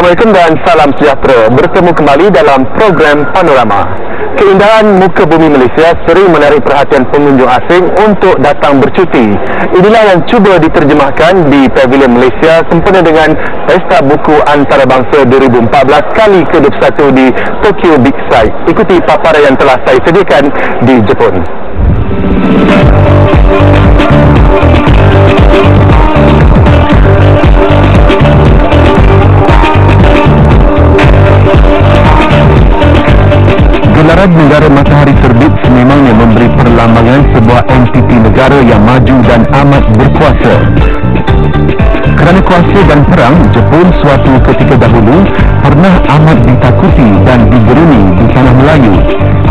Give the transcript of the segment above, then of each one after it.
Assalamualaikum dan salam sejahtera. Bertemu kembali dalam program Panorama. Keindahan muka bumi Malaysia sering menarik perhatian pengunjung asing untuk datang bercuti. Inilah yang cuba diterjemahkan di Pavilion Malaysia sempena dengan Pesta Buku Antarabangsa 2014 kali ke-21 di Tokyo Big Sight. Ikuti paparan yang telah saya sediakan di Jepun. Gelaran negara matahari terbit sememangnya memberi perlambangan sebuah entiti negara yang maju dan amat berkuasa. Kerana kuasa dan perang, Jepun suatu ketika dahulu pernah amat ditakuti dan digeruni di tanah Melayu.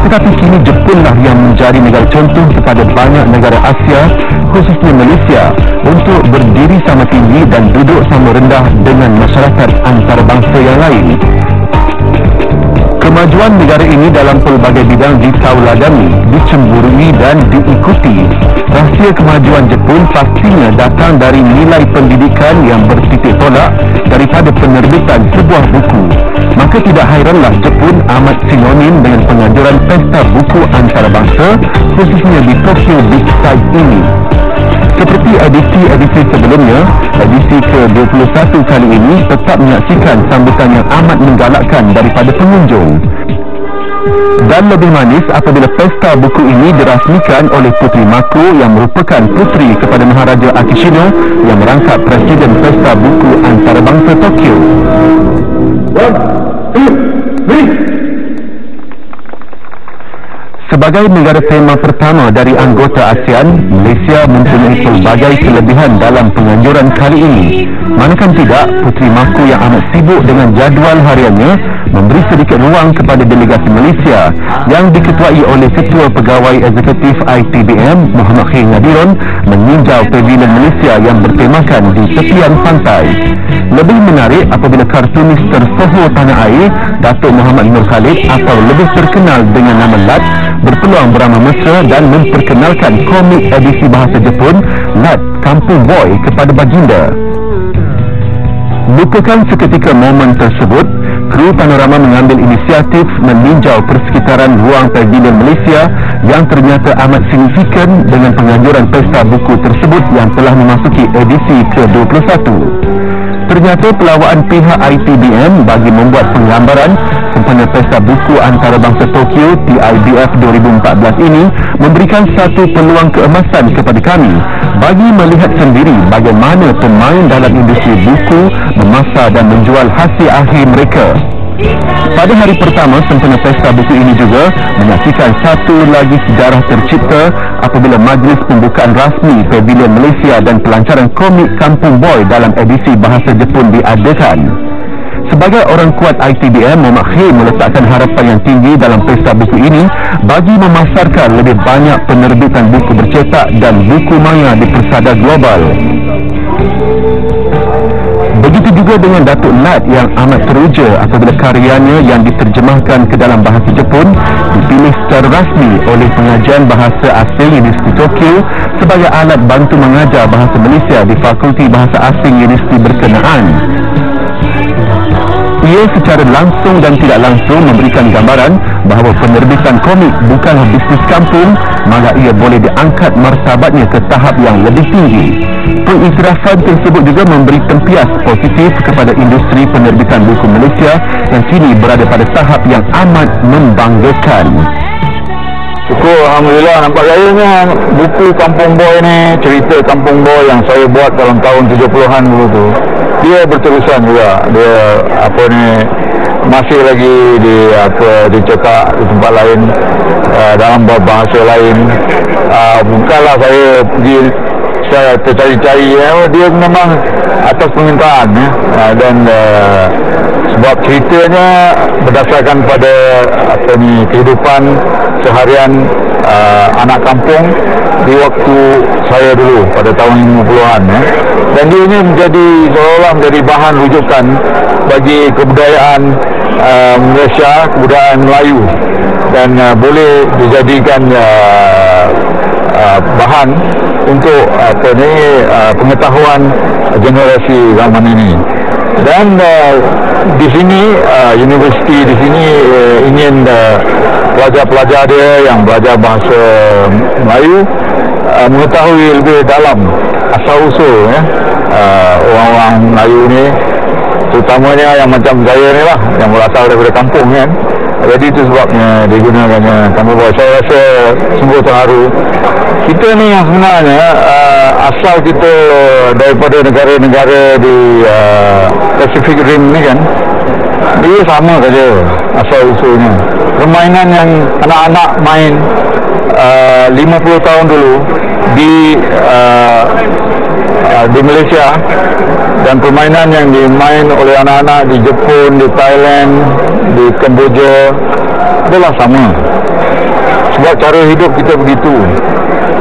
Tetapi kini Jepunlah yang menjadi negara contoh kepada banyak negara Asia, khususnya Malaysia, untuk berdiri sama tinggi dan duduk sama rendah dengan masyarakat antarabangsa yang lain. Kemajuan negara ini dalam pelbagai bidang ditauladani, dicemburui dan diikuti. Rahsia kemajuan Jepun pastinya datang dari nilai pendidikan yang bertitik tolak daripada penerbitan sebuah buku. Maka tidak hairanlah Jepun amat sinonim dengan penganjuran Pesta Buku Antarabangsa, khususnya di Tokyo Big Sight ini. Seperti edisi sebelumnya, edisi ke-21 kali ini tetap menyaksikan sambutan yang amat menggalakkan daripada pengunjung. Dan lebih manis apabila pesta buku ini dirasmikan oleh Puteri Mako yang merupakan puteri kepada Maharaja Akishino yang merangkap Presiden Pesta Buku Antarabangsa Tokyo. 1, 2, 3. Sebagai negara tema pertama dari anggota ASEAN, Malaysia mempunyai pelbagai kelebihan dalam penganjuran kali ini. Manakan tidak, Puteri Mako yang amat sibuk dengan jadual hariannya memberi sedikit ruang kepada delegasi Malaysia yang diketuai oleh Ketua Pegawai Eksekutif ITBM Muhammad Khair Nadiron meninjau Pavilion Malaysia yang bertemakan di tepian pantai. Lebih menarik apabila kartunis tersohor tanah air, Datuk Muhammad Nur Khalid atau lebih terkenal dengan nama Lat, berpeluang beramah mesra dan memperkenalkan komik edisi bahasa Jepun Lat Kampung Boy kepada baginda. Bukakan seketika momen tersebut, kru Panorama mengambil inisiatif meninjau persekitaran ruang Pavilion Malaysia yang ternyata amat signifikan dengan penganjuran pesta buku tersebut yang telah memasuki edisi ke-21. Ternyata pelawaan pihak ITBM bagi membuat penggambaran sempena Pesta Buku Antarabangsa Tokyo PIBF 2014 ini memberikan satu peluang keemasan kepada kami bagi melihat sendiri bagaimana pemain dalam industri buku memasar dan menjual hasil akhir mereka. Pada hari pertama sempena pesta buku ini juga menyaksikan satu lagi sejarah tercipta apabila majlis pembukaan rasmi Pavilion Malaysia dan pelancaran komik Kampung Boy dalam edisi bahasa Jepun diadakan. Sebagai orang kuat ITBM, Muhammad Khair meletakkan harapan yang tinggi dalam pesta buku ini bagi memasarkan lebih banyak penerbitan buku bercetak dan buku maya di persada global. Begitu juga dengan Datuk Lat yang amat teruja apabila karyanya yang diterjemahkan ke dalam bahasa Jepun dipilih secara rasmi oleh pengajian bahasa asing Universiti Tokyo sebagai alat bantu mengajar bahasa Malaysia di Fakulti Bahasa Asing Universiti berkenaan. Ia secara langsung dan tidak langsung memberikan gambaran bahawa penerbitan komik bukanlah bisnes kampung, malah ia boleh diangkat martabatnya ke tahap yang lebih tinggi. Pengiktirafan tersebut juga memberi tempias positif kepada industri penerbitan buku Malaysia yang kini berada pada tahap yang amat membanggakan. Syukur, Alhamdulillah, nampak gayanya buku Kampung Boy ni, cerita Kampung Boy yang saya buat dalam tahun 70-an dulu tu. Dia berterusan juga. Dia masih lagi dicetak di tempat lain, dalam bahasa lain. Bukanlah saya tercari-cari, dia memang atas permintaan dan sebab ceritanya berdasarkan pada kehidupan seharian anak kampung di waktu saya dulu pada tahun 50-an dan dia ini seolah-olah menjadi bahan rujukan bagi kebudayaan Malaysia, kebudayaan Melayu, dan boleh dijadikan bahan untuk pengetahuan generasi zaman ini. Dan di sini universiti di sini ingin pelajar-pelajar dia yang belajar bahasa Melayu mengetahui lebih dalam asal-usul orang-orang Melayu ni, terutamanya yang macam saya ni lah, yang berasal daripada kampung kan. Jadi itu sebabnya digunakannya Kampung Boy. Saya rasa sungguh terharu. Kita ni yang sebenarnya asal kita daripada negara-negara di Pacific Rim ni kan, dia sama saja asal-usulnya. Permainan yang anak-anak main 50 tahun dulu di Malaysia dan permainan yang dimain oleh anak-anak di Jepun, di Thailand, di Kemboja adalah sama. Sebab cara hidup kita begitu.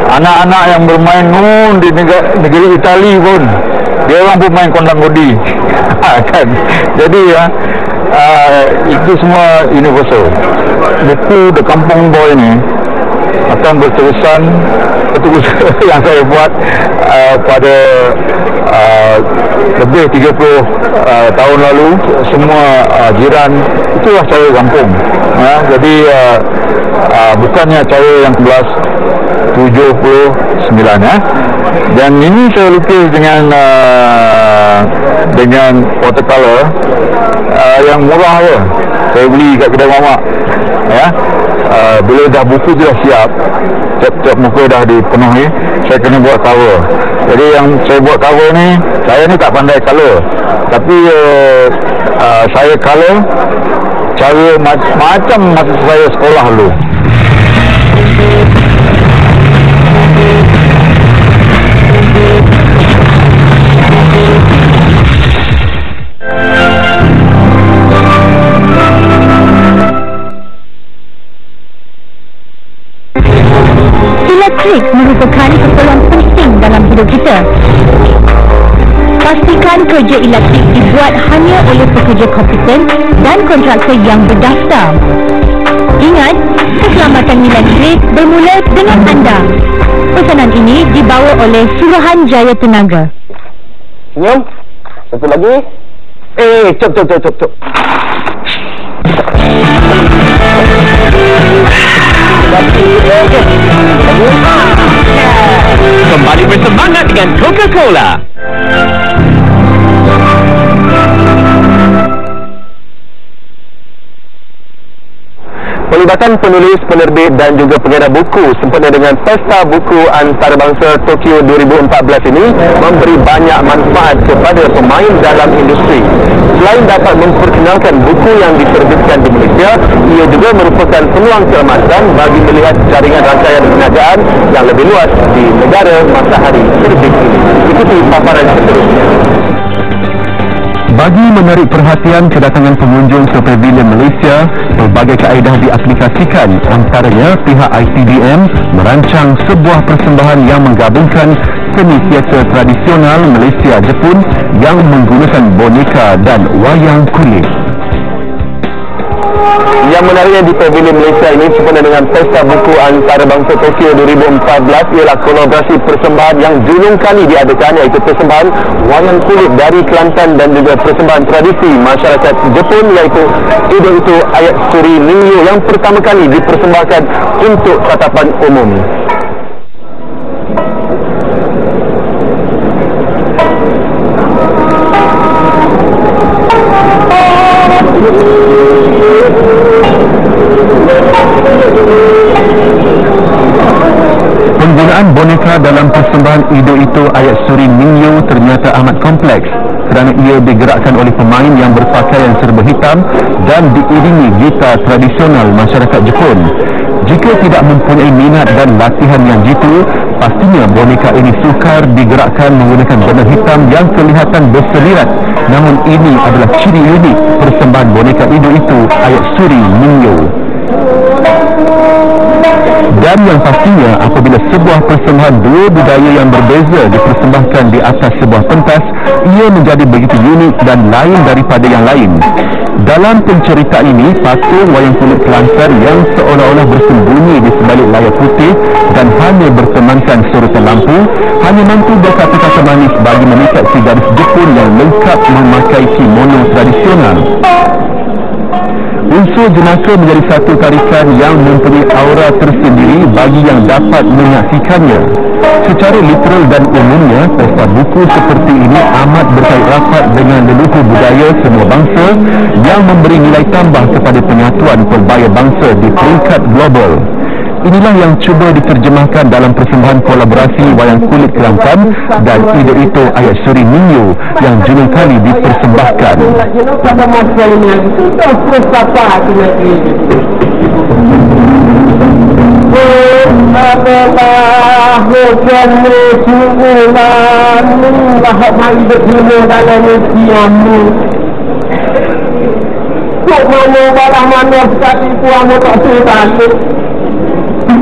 Anak-anak yang bermain di negeri Itali pun, dia orang pun main kondang kodi. Kan? Jadi itu semua universal. Buku The Kampung Boy ni akan berterusan yang saya buat pada lebih 30 tahun lalu. Semua jiran, itulah cara kampung. Jadi bukannya cara yang 79 dan ini saya lukis dengan watercolor yang murah je. Saya beli kat kedai mamak bila dah buku tu dah siap, tiap muka dah dipenuhi, saya kena buat cover. Jadi yang saya buat cover ni, saya ni tak pandai color, tapi saya color cara macam masa saya sekolah dulu. Elektrik merupakan keperluan penting dalam hidup kita. Pastikan kerja elektrik dibuat hanya oleh pekerja kompeten dan kontraktor yang berdaftar. Ingat, keselamatan elektrik bermula dengan anda. Pesanan ini dibawa oleh Suruhanjaya Tenaga. Senyum. Satu lagi. Cop. Kembali bersemangat dengan Coca-Cola. Pelibatan penulis, penerbit dan juga pengedar buku sempena dengan Pesta Buku Antarabangsa Tokyo 2014 ini memberi banyak manfaat kepada pemain dalam industri. Selain dapat memperkenalkan buku yang diterbitkan di Malaysia, ia juga merupakan peluang keemasan bagi melihat jaringan rangkaian perniagaan yang lebih luas di negara matahari terbit ini. Ikuti paparan seterusnya. Bagi menarik perhatian kedatangan pengunjung ke Pavilion Malaysia, pelbagai kaedah diaplikasikan. Antaranya, pihak ITDM merancang sebuah persembahan yang menggabungkan seni teater tradisional Malaysia-Jepun yang menggunakan boneka dan wayang kulit. Yang menariknya di Pavilion Malaysia ini sempena dengan Pesta Buku Antarabangsa Tokyo 2014 ialah kolaborasi persembahan yang julung kali diadakan, iaitu persembahan wayang kulit dari Kelantan dan juga persembahan tradisi masyarakat Jepun, iaitu Ido-Ito Ayat Suri Ningyo yang pertama kali dipersembahkan untuk tatapan umum. Penggunaan boneka dalam persembahan Ido-Ito Ayat Suri Ningyo ternyata amat kompleks kerana ia digerakkan oleh pemain yang berpakaian serba hitam dan diiringi gitar tradisional masyarakat Jepun. Jika tidak mempunyai minat dan latihan yang jitu, pastinya boneka ini sukar digerakkan menggunakan benang hitam yang kelihatan berselirat. Namun ini adalah ciri unik persembahan boneka Ido-Ito Ayat Suri Ningyo. Dan yang pastinya, apabila sebuah persembahan dua budaya yang berbeza dipersembahkan di atas sebuah pentas, ia menjadi begitu unik dan lain daripada yang lain. Dalam penceritaan ini, patung wayang kulit Kelantan yang seolah-olah bersembunyi di sebalik layar putih dan hanya bertemankan sorotan lampu, hanya mampu berkata-kata manis bagi memikat si gadis Jepun yang lengkap memakai kimono tradisional. Unsur jenaka menjadi satu tarikan yang mempunyai aura tersendiri bagi yang dapat menyaksikannya. Secara literal dan umumnya, pesta buku seperti ini amat berkait rapat dengan leluhur budaya semua bangsa yang memberi nilai tambah kepada penyatuan pelbagai bangsa di peringkat global. Inilah yang cuba diterjemahkan dalam persembahan kolaborasi wayang kulit Kelantan dan ide itu ayat suri Minyo yang jurnal kali dipersembahkan. Pada masa ini sudah bersapa lagi. Adalah hujan musuhan lahap hidup dunia dalam usiamu. Kok mana barang mana sekali puamu tak sebalik.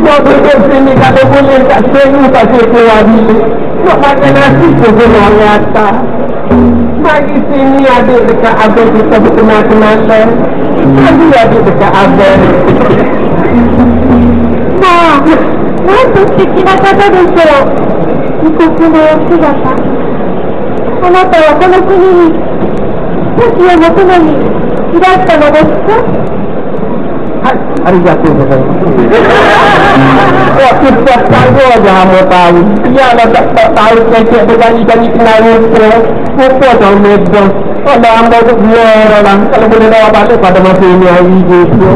Kau duduk sini kalau boleh tak seru tak sekolah dulu. Kau makan nasi pun kena nyata. Mari sini adik dekat abang kita berkenal-kenalan. Mari adik dekat abang. Mak, kenapa kita kata besok? Ikut kena aku dapat. Kenapa aku nak sini? Masih yang aku nak ni. Tidak akan ada besok. Hari jatuh saya. Waktu setiap tahu aja kamu tahu. Dia dah tak tahu kecek berjanji-janji kenal muka. Muka tahu medos. Ada hamba tu biar orang. Kalau boleh bawa balik pada masa ini hari itu.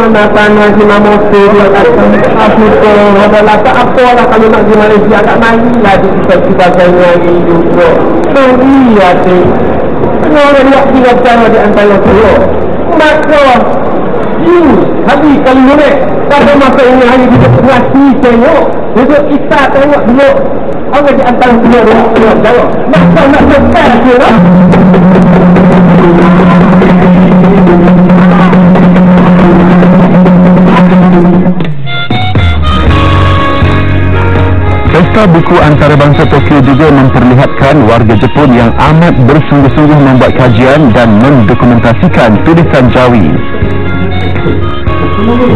Nak tanya si Mamoto dia kata aku tu adalah tak apalah kalau nak di Malaysia tak mari lah kita lagi juga. Sorry hati. Orang yang tidak sama di antara dua. Maka ini habis kali ini pada masa ini hari kita ngasih tengok. Untuk kita tengok dulu apa di antara dua orang jawab. Maka nak sekat dia. Pesta buku antarabangsa Tokyo juga memperlihatkan warga Jepun yang amat bersungguh-sungguh membuat kajian dan mendokumentasikan tulisan Jawi.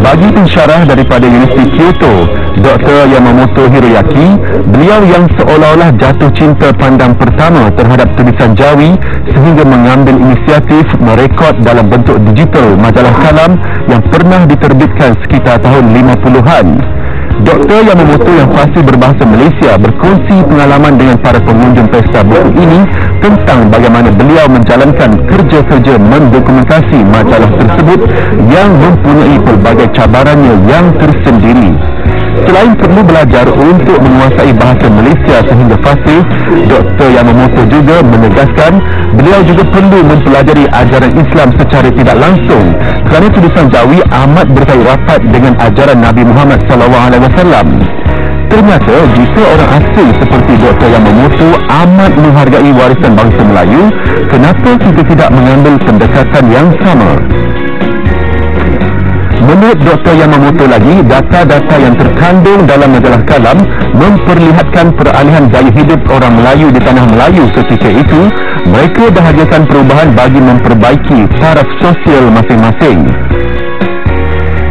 Bagi pensyarah daripada Universiti Kyoto, Dr. Yamamoto Hiroyaki, beliau yang seolah-olah jatuh cinta pandang pertama terhadap tulisan Jawi sehingga mengambil inisiatif merekod dalam bentuk digital majalah kalam yang pernah diterbitkan sekitar tahun 50-an. Dr. Yamamoto yang fasih berbahasa Malaysia berkongsi pengalaman dengan para pengunjung pesta buku ini tentang bagaimana beliau menjalankan kerja-kerja mendokumentasi majalah tersebut yang mempunyai pelbagai cabarannya yang tersendiri. Selain perlu belajar untuk menguasai bahasa Malaysia sehingga fasih, Dr. Yamamoto juga menegaskan beliau juga perlu mempelajari ajaran Islam secara tidak langsung kerana tulisan Jawi amat berkait rapat dengan ajaran Nabi Muhammad SAW. Ternyata jika orang asing seperti Dr. Yamamoto amat menghargai warisan bangsa Melayu, kenapa kita tidak mengambil pendekatan yang sama? Menurut Dr. Yamamoto lagi, data-data yang terkandung dalam majalah kalam memperlihatkan peralihan gaya hidup orang Melayu di tanah Melayu ketika itu. Mereka bahagiakan perubahan bagi memperbaiki taraf sosial masing-masing.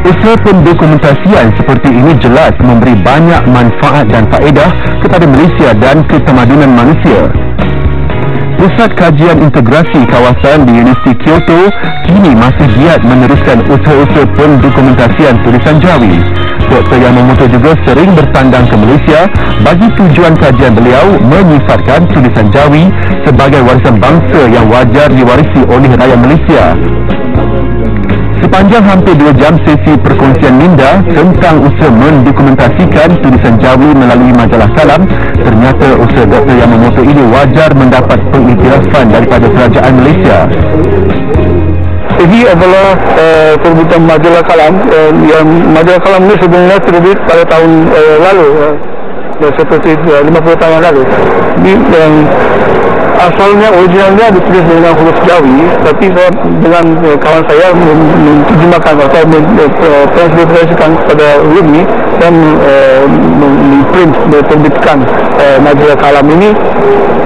Usaha pendokumentasian seperti ini jelas memberi banyak manfaat dan faedah kepada Malaysia dan ketamadunan manusia. Pusat Kajian Integrasi Kawasan di Universiti Kyoto kini masih giat meneruskan usaha-usaha pendokumentasian tulisan Jawi. Dr. Yamamoto juga sering bertandang ke Malaysia bagi tujuan kajian beliau menyifatkan tulisan Jawi sebagai warisan bangsa yang wajar diwarisi oleh rakyat Malaysia. Sepanjang hampir 2 jam sesi perkongsian minda tentang usaha mendokumentasikan tulisan Jawi melalui majalah kalam, ternyata usaha Dr. Yamamoto ini wajar mendapat pengiktirafan daripada kerajaan Malaysia. Ini adalah terbitan majalah kalam. Yang majalah kalam ini sebenarnya terbit pada tahun lalu, seperti 50 tahun lalu. Ini asalnya originalnya ditulis dengan huruf Jawi, tapi saya dengan kawan saya menterjemahkan atau mentransliterasikan kepada Rumi dan memprint, menerbitkan majalah Kalam ini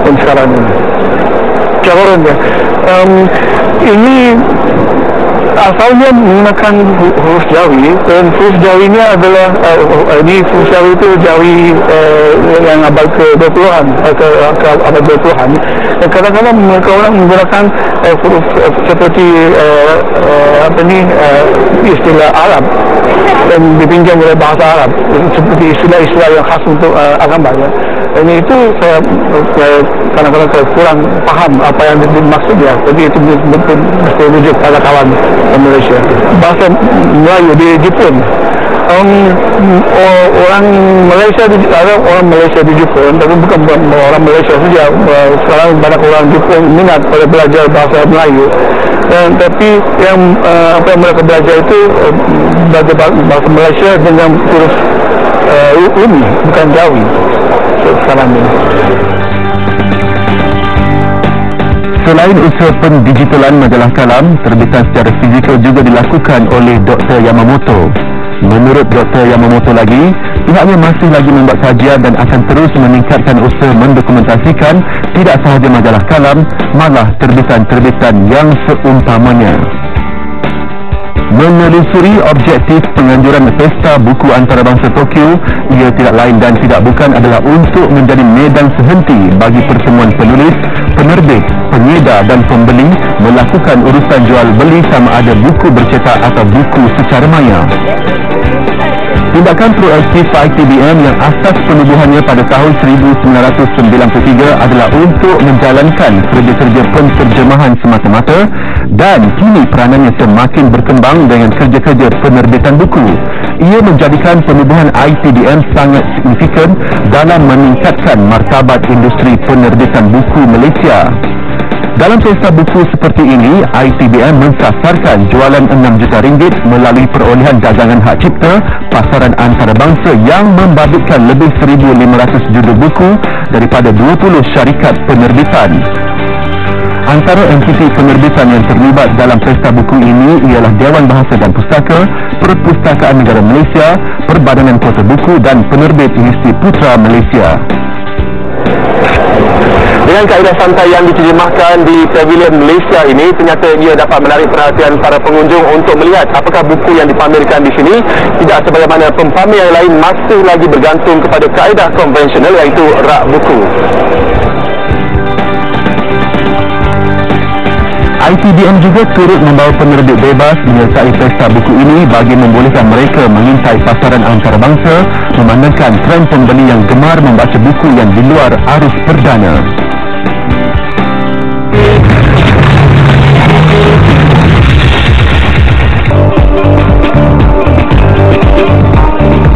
dan sekarang ini. Cabarannya, ini asalnya menggunakan huruf Jawi, dan huruf Jawi ini adalah huruf Jawi itu Jawi yang abad ke-20-an ke abad 20-an. Dan kadang-kadang mereka orang menggunakan huruf seperti istilah Arab dan dipinjam oleh bahasa Arab seperti istilah-istilah yang khas untuk agama ya. Dan itu saya kadang-kadang kurang paham apa yang dimaksudnya. Jadi itu betul rujuk pada kawan Malaysia. Bahasa Melayu di Jepun, orang Malaysia di Jepun, tapi bukan orang Malaysia saja. Sekarang banyak orang Jepun minat pada belajar bahasa Melayu. Tapi yang apa yang mereka belajar itu belajar bahasa Malaysia dengan huruf Umi, bukan Jawi. Sekarang ini. Selain usaha pendigitalan majalah Kalam, terbitan secara fizikal juga dilakukan oleh Dr. Yamamoto. Menurut Dr. Yamamoto lagi, pihaknya masih lagi membuat kajian dan akan terus meningkatkan usaha mendokumentasikan tidak sahaja majalah Kalam, malah terbitan-terbitan yang seumpamanya. Menelusuri objektif penganjuran Pesta Buku Antarabangsa Tokyo, ia tidak lain dan tidak bukan adalah untuk menjadi medan sehenti bagi pertemuan penulis, penerbit, pengedar dan pembeli melakukan urusan jual beli sama ada buku bercetak atau buku secara maya. Tindakan proaktif ITBM yang asas penubuhannya pada tahun 1993 adalah untuk menjalankan kerja-kerja penterjemahan semata-mata dan kini peranannya semakin berkembang dengan kerja-kerja penerbitan buku. Ia menjadikan penubuhan ITBM sangat signifikan dalam meningkatkan martabat industri penerbitan buku Malaysia. Dalam pesta buku seperti ini, ITBM mensasarkan jualan RM6 juta melalui perolehan dagangan hak cipta, pasaran antarabangsa yang membabitkan lebih 1,500 judul buku daripada 20 syarikat penerbitan. Antara entiti penerbitan yang terlibat dalam pesta buku ini ialah Dewan Bahasa dan Pustaka, Perpustakaan Negara Malaysia, Perbadanan Kota Buku dan Penerbit Industri Putra Malaysia. Dengan kaedah santai yang diterjemahkan di Pavilion Malaysia ini, ternyata ia dapat menarik perhatian para pengunjung untuk melihat apakah buku yang dipamerkan di sini tidak sebagaimana pempamer yang lain masih lagi bergantung kepada kaedah konvensional iaitu rak buku. ITBM juga turut membawa penerbit bebas menyertai pesta buku ini bagi membolehkan mereka mengintai pasaran antarabangsa memandangkan trend pembeli yang gemar membaca buku yang di luar arus perdana.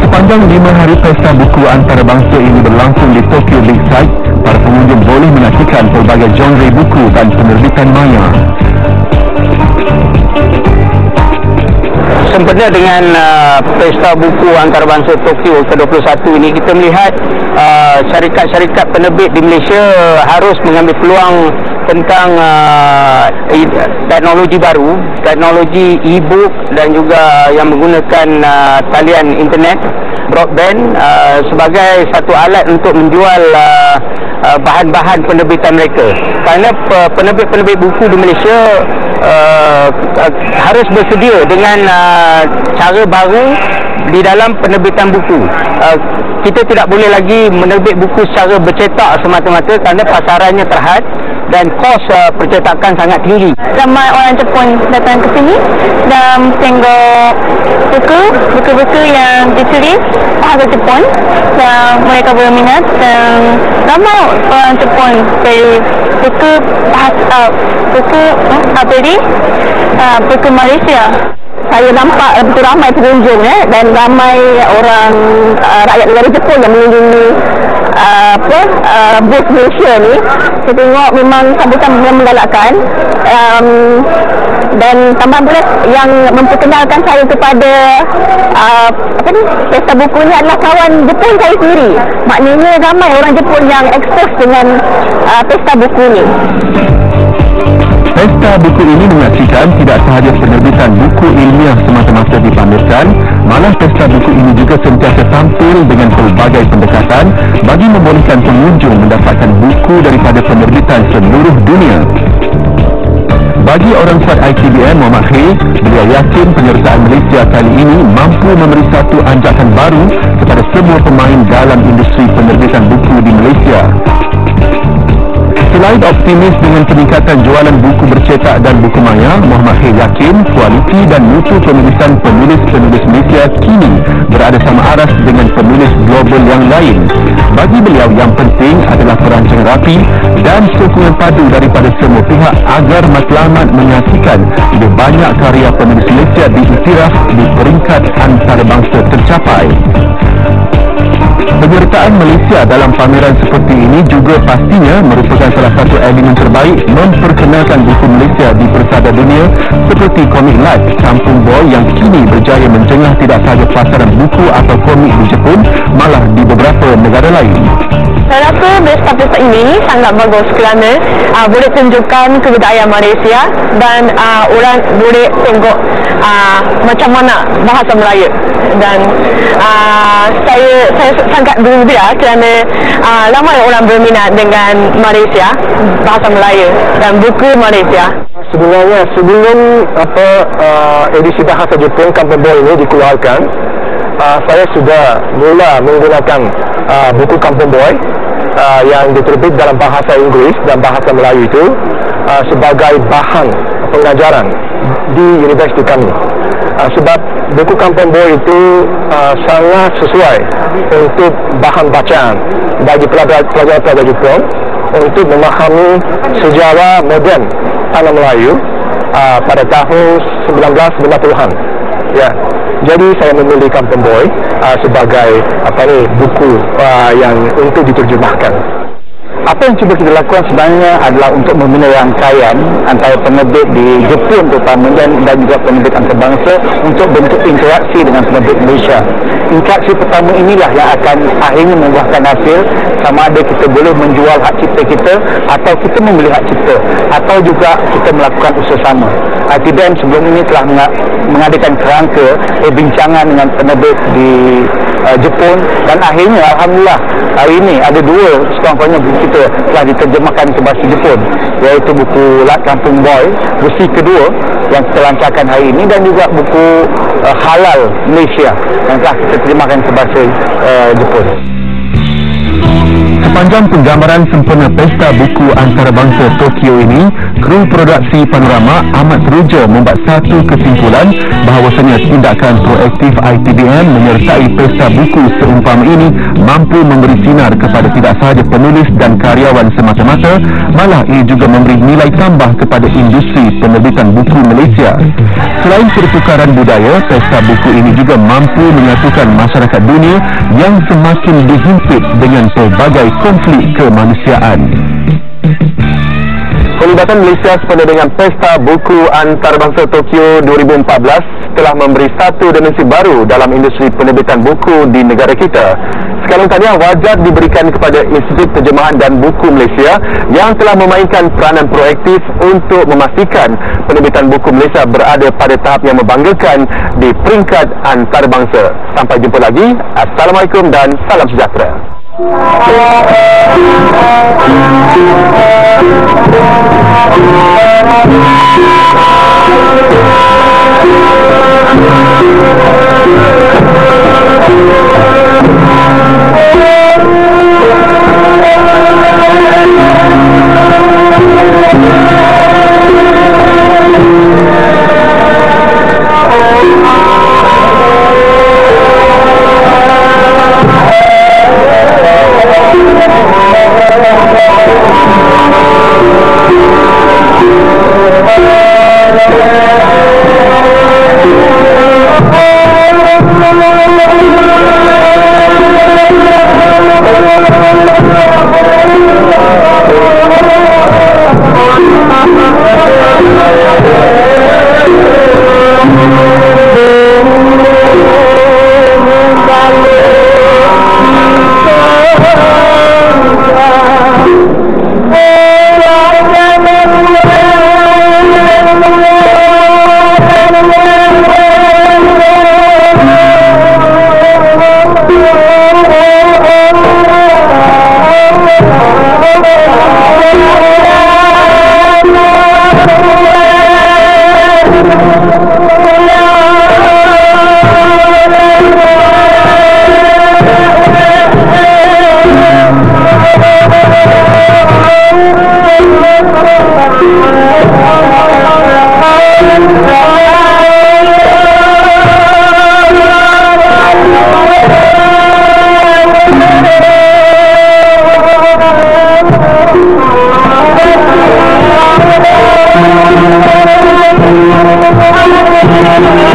Sepanjang 5 hari pesta buku antarabangsa ini berlangsung di Tokyo Lakeside, para pengunjung boleh menyaksikan pelbagai genre buku dan penerbitan maya. Sempena dengan Pesta Buku Antarabangsa Tokyo ke-21 ini, kita melihat syarikat-syarikat penerbit di Malaysia harus mengambil peluang tentang teknologi baru, teknologi e-book dan juga yang menggunakan talian internet, broadband sebagai satu alat untuk menjual bahan-bahan penerbitan mereka. Kerana penerbit-penerbit buku di Malaysia harus bersedia dengan cara baru di dalam penerbitan buku. Kita tidak boleh lagi menerbit buku secara bercetak semata-mata kerana pasarannya terhad dan kos percetakan sangat tinggi. Ramai orang Jepun datang ke sini dan tengok buku-buku yang ditulis bahasa Jepun yang mereka berminat, dan ramai orang Jepun beli buku bahasa buku Malaysia. Saya nampak begitu ramai pengunjung dan ramai orang rakyat negara Jepun yang mengunjungi booth Malaysia ni. Saya tengok memang sambutan yang menggalakkan. dan tambahan pula yang memperkenalkan saya kepada pesta buku ni adalah kawan Jepun saya sendiri. Maknanya ramai orang Jepun yang ekspos dengan pesta buku ni. Pesta buku ini menyaksikan tidak sahaja penerbitan buku ilmiah semata-mata dipamerkan, malah pesta buku ini juga sentiasa tampil dengan pelbagai pendekatan bagi membolehkan pengunjung mendapatkan buku daripada penerbitan seluruh dunia. Bagi orang kuat ITBM Muhammad Khair, beliau yakin penyertaan Malaysia kali ini mampu memberi satu anjakan baru kepada semua pemain dalam industri penerbitan buku di Malaysia. Selain optimis dengan peningkatan jualan buku bercetak dan buku maya, Muhammad Khair yakin kualiti dan mutu penulisan penulis-penulis Malaysia kini berada sama aras dengan penulis global yang lain. Bagi beliau, yang penting adalah perancangan rapi dan sokongan padu daripada semua pihak agar matlamat menyaksikan lebih banyak karya penulis Malaysia diiktiraf di peringkat antarabangsa tercapai. Penyertaan Malaysia dalam pameran seperti ini juga pastinya merupakan salah satu elemen terbaik memperkenalkan buku Malaysia di persada dunia seperti Komik Live Kampung Boy yang kini berjaya menjengah tidak sahaja pasaran buku atau komik di Jepun, malah di beberapa negara lain. Saya rasa pesta ini sangat bagus kerana boleh tunjukkan kebudayaan Malaysia dan orang boleh tengok macam mana bahasa Melayu. Dan saya sangat bergembira kerana ramai orang berminat dengan Malaysia, bahasa Melayu dan buku Malaysia. Sebenarnya sebelum edisi bahasa Jepun Kampung Boy ini dikeluarkan, saya sudah mula menggunakan buku Kampung Boy yang diterbit dalam bahasa Inggeris dan bahasa Melayu itu sebagai bahan pengajaran di universiti kami. Sebab buku Kampung Boy itu sangat sesuai untuk bahan bacaan bagi pelajar-pelajar Jepun untuk memahami sejarah moden tanah Melayu pada tahun 1950-an. Ya. Jadi saya memilih Kampung Boy sebagai buku yang untuk diterjemahkan. Apa yang cuba kita lakukan sebenarnya adalah untuk membina rangkaian antara penerbit di Jepun terutamanya dan juga penerbit antarabangsa untuk bentuk interaksi dengan penerbit Malaysia. Interaksi pertama inilah yang akan akhirnya membuahkan hasil, sama ada kita boleh menjual hak cipta kita atau kita membeli hak cipta atau juga kita melakukan usaha sama. ITBM sebelum ini telah mengadakan kerangka perbincangan dengan penerbit di Jepun dan akhirnya alhamdulillah hari ini ada dua sekurang-kurangnya buku kita telah diterjemahkan ke bahasa Jepun, iaitu buku Kampung Boy versi kedua yang kita lancarkan hari ini dan juga buku Halal Malaysia yang telah kita terjemahkan ke bahasa Jepun. Sepanjang penggambaran sempurna Pesta Buku Antarabangsa Tokyo ini, kru produksi Panorama amat teruja membuat satu kesimpulan bahawasanya tindakan proaktif ITBM menyertai Pesta Buku seumpama ini mampu memberi sinar kepada tidak sahaja penulis dan karyawan semata-mata, malah ia juga memberi nilai tambah kepada industri penerbitan buku Malaysia. Selain pertukaran budaya, Pesta Buku ini juga mampu menyatukan masyarakat dunia yang semakin dihimpit dengan pelbagai konflik kemanusiaan. Pelibatan Malaysia sempena dengan Pesta Buku Antarabangsa Tokyo 2014 telah memberi satu dimensi baru dalam industri penerbitan buku di negara kita. Sekarang tahniah wajar diberikan kepada Institut Terjemahan dan Buku Malaysia yang telah memainkan peranan proaktif untuk memastikan penerbitan buku Malaysia berada pada tahap yang membanggakan di peringkat antarabangsa. Sampai jumpa lagi. Assalamualaikum dan salam sejahtera. Thank you.